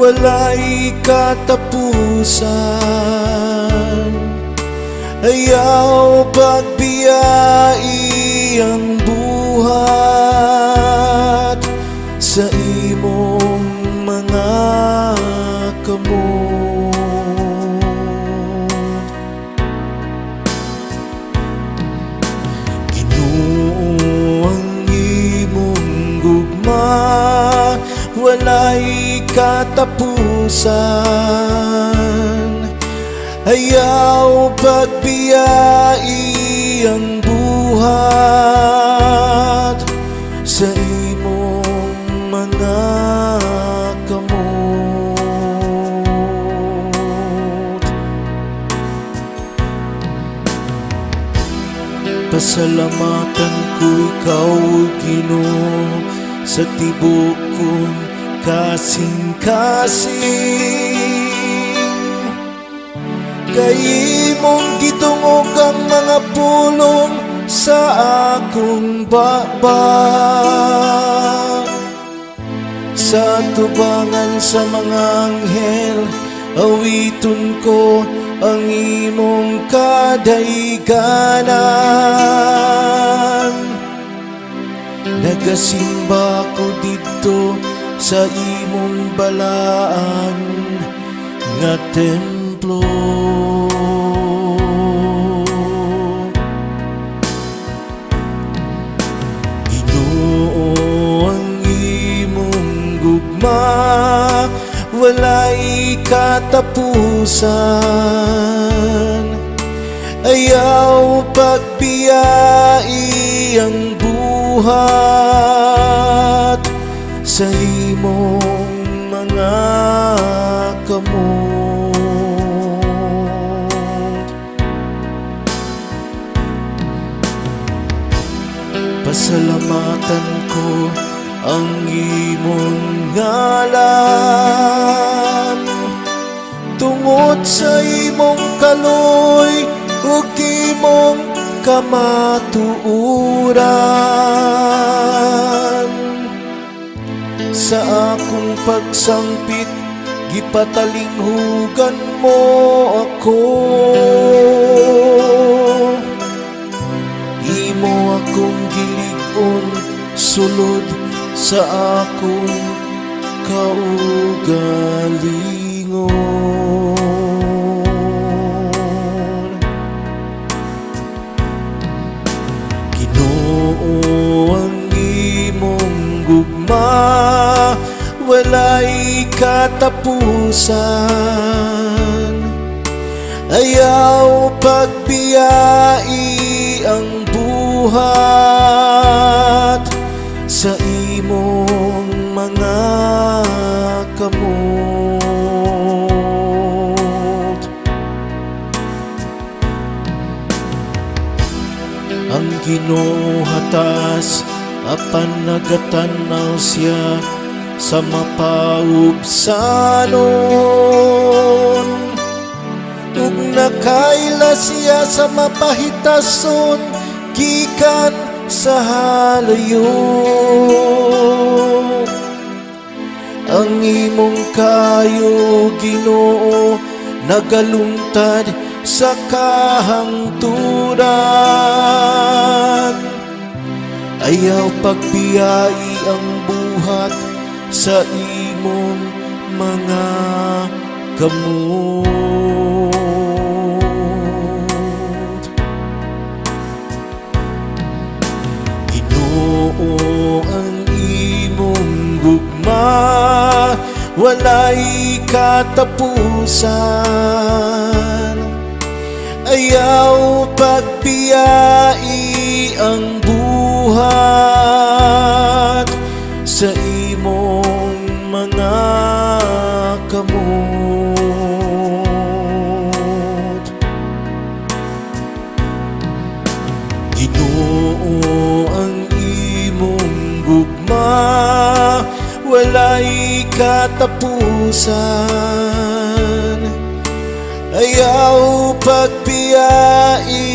walay katapusan. Ayaw pagbiyai ang buhat sa imong mga kamot. Ginoo ang imong gugma, walay katapusan. Ayaw pagbiyai ang buhat sa imong mga kamot. Pasalamatan ko ikaw, Ginoo, sa tibuok kong kasing-kasing. Kay imong gitungog ang mga pulong sa akong baba. Sa tubangan sa mga anghel, awiton ko ang imong kadayganan. Nagasimba ko dito sa imong balaan nga templo. Ginoo ang imong gugma, walay katapusan. Ayaw pagbiyai ang buhat sa imong mga kamot. Pasalamatan ko ang imong ngalan tungod sa imong kaloy ug imong kamatuoran. Sa akong pagsangpit, gipatalinghugan mo ako. Imo akong gilig-on sulod sa akong kaugalingon. Ginoo ang imong gugma, walay katapusan. Ayaw pagbiyai ang buhat sa imong mga kamot. Ang Ginoo hatas apan nagatanaw siya sa mapaubsanon, ug nakaila siya sa mapahitason gikan sa halayo. Ang imong kayo, Ginoo, nagalungtad sa kahangturan. Ayaw pagbiyai ang buhat sa imong mga kamot. Ginoo ang imong gugma, walay katapusan. Ayaw pagbiyai ang buhat sa imong mga kamot. Ginoo ang imong gugma, walay katapusan. Ayaw pagbiyai